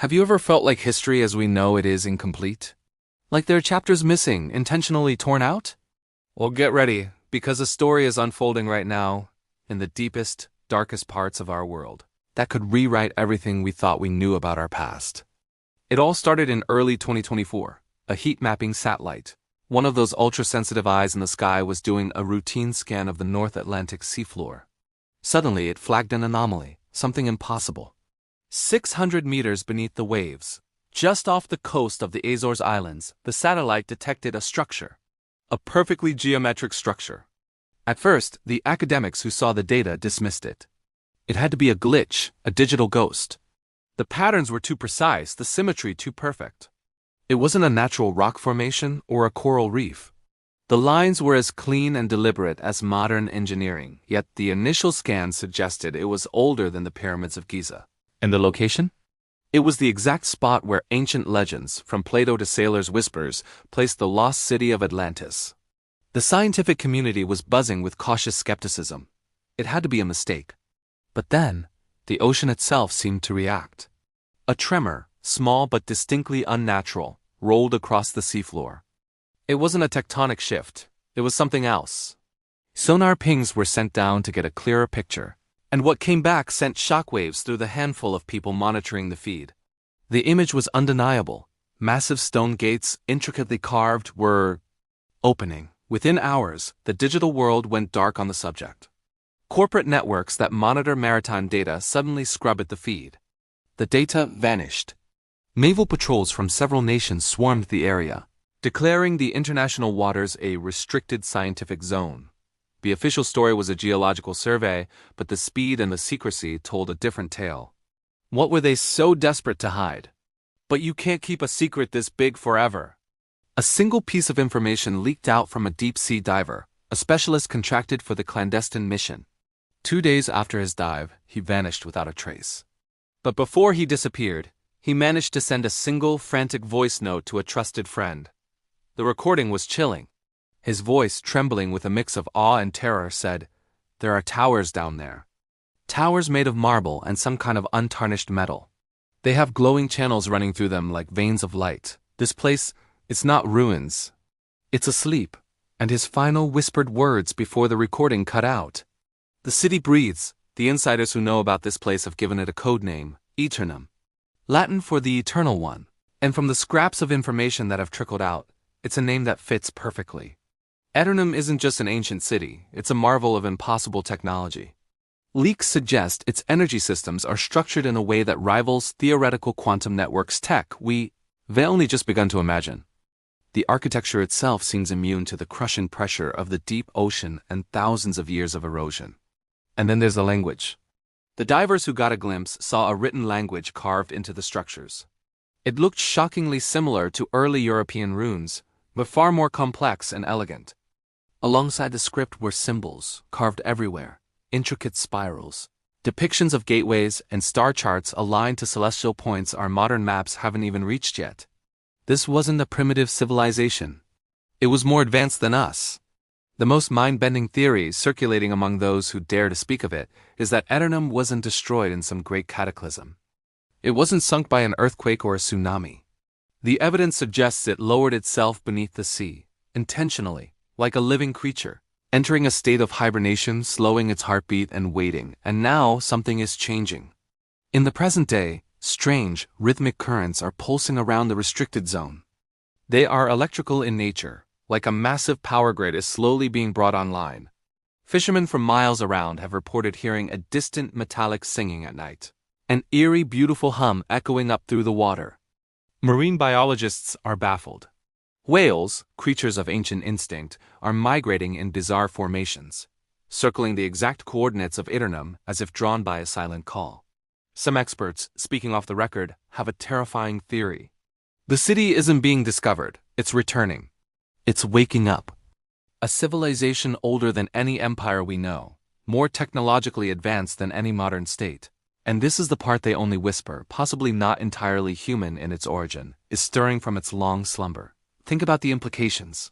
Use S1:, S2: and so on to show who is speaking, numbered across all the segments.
S1: Have you ever felt like history as we know it is incomplete? Like there are chapters missing, intentionally torn out? Well, get ready, because a story is unfolding right now in the deepest, darkest parts of our world that could rewrite everything we thought we knew about our past. It all started in early 2024. A heat-mapping satellite, one of those ultra-sensitive eyes in the sky, was doing a routine scan of the North Atlantic seafloor. Suddenly, it flagged an anomaly, something impossible. 600 meters beneath the waves, just off the coast of the Azores Islands, the satellite detected a structure. A perfectly geometric structure. At first, the academics who saw the data dismissed it. It had to be a glitch, a digital ghost. The patterns were too precise, the symmetry too perfect. It wasn't a natural rock formation or a coral reef. The lines were as clean and deliberate as modern engineering, yet the initial scan suggested it was older than the pyramids of Giza. And the location? It was the exact spot where ancient legends, from Plato to sailors' whispers, placed the lost city of Atlantis. The scientific community was buzzing with cautious skepticism. It had to be a mistake. But then, the ocean itself seemed to react. A tremor, small but distinctly unnatural, rolled across the seafloor. It wasn't a tectonic shift, it was something else. Sonar pings were sent down to get a clearer picture, and what came back sent shockwaves through the handful of people monitoring the feed. The image was undeniable. Massive stone gates, intricately carved, were opening. Within hours, the digital world went dark on the subject. Corporate networks that monitor maritime data suddenly scrubbed the feed. The data vanished. Naval patrols from several nations swarmed the area, declaring the international waters a restricted scientific zone. The official story was a geological survey, but the speed and the secrecy told a different tale. What were they so desperate to hide? But you can't keep a secret this big forever. A single piece of information leaked out from a deep-sea diver, a specialist contracted for the clandestine mission. 2 days after his dive, he vanished without a trace. But before he disappeared, he managed to send a single frantic voice note to a trusted friend. The recording was chilling. His voice, trembling with a mix of awe and terror, said, "There are towers down there. Towers made of marble and some kind of untarnished metal. They have glowing channels running through them like veins of light. This place, it's not ruins. It's asleep." And his final whispered words before the recording cut out. "The city breathes. The insiders who know about this place have given it a code name, Aeturnum, Latin for the Eternal One. And from the scraps of information that have trickled out, it's a name that fits perfectly. Aeturnum isn't just an ancient city, it's a marvel of impossible technology. Leaks suggest its energy systems are structured in a way that rivals theoretical quantum networks tech we've only just begun to imagine. The architecture itself seems immune to the crushing pressure of the deep ocean and thousands of years of erosion. And then there's the language. The divers who got a glimpse saw a written language carved into the structures. It looked shockingly similar to early European runes, but far more complex and elegant. Alongside the script were symbols, carved everywhere, intricate spirals, depictions of gateways and star charts aligned to celestial points our modern maps haven't even reached yet. This wasn't a primitive civilization. It was more advanced than us. The most mind-bending theory circulating among those who dare to speak of it is that Aeturnum wasn't destroyed in some great cataclysm. It wasn't sunk by an earthquake or a tsunami. The evidence suggests it lowered itself beneath the sea, intentionally, like a living creature, entering a state of hibernation, slowing its heartbeat and waiting, and now something is changing. In the present day, strange, rhythmic currents are pulsing around the restricted zone. They are electrical in nature, like a massive power grid is slowly being brought online. Fishermen from miles around have reported hearing a distant metallic singing at night, an eerie, beautiful hum echoing up through the water. Marine biologists are baffled. Whales, creatures of ancient instinct, are migrating in bizarre formations, circling the exact coordinates of Aeturnum as if drawn by a silent call. Some experts, speaking off the record, have a terrifying theory. The city isn't being discovered, it's returning. It's waking up. A civilization older than any empire we know, more technologically advanced than any modern state. And this is the part they only whisper, possibly not entirely human in its origin, is stirring from its long slumber. Think about the implications.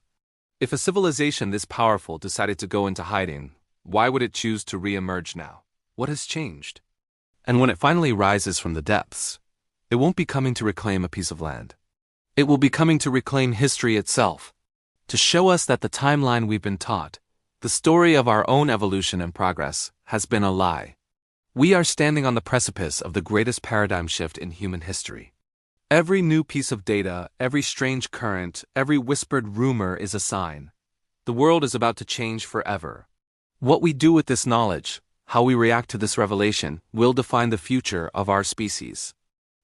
S1: If a civilization this powerful decided to go into hiding, why would it choose to re-emerge now? What has changed? And when it finally rises from the depths, It won't be coming to reclaim a piece of land. It will be coming to reclaim history itself, to show us that the timeline we've been taught, the story of our own evolution and progress, has been a lie. We are standing on the precipice of the greatest paradigm shift in human history. Every new piece of data, every strange current, every whispered rumor is a sign. The world is about to change forever. What we do with this knowledge, how we react to this revelation, will define the future of our species.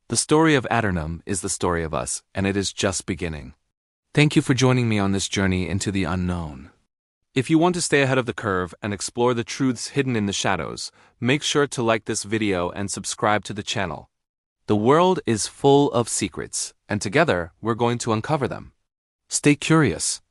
S1: The story of Aeturnum is the story of us, and it is just beginning. Thank you for joining me on this journey into the unknown. If you want to stay ahead of the curve and explore the truths hidden in the shadows, make sure to like this video and subscribe to the channel. The world is full of secrets, and together we're going to uncover them. Stay curious,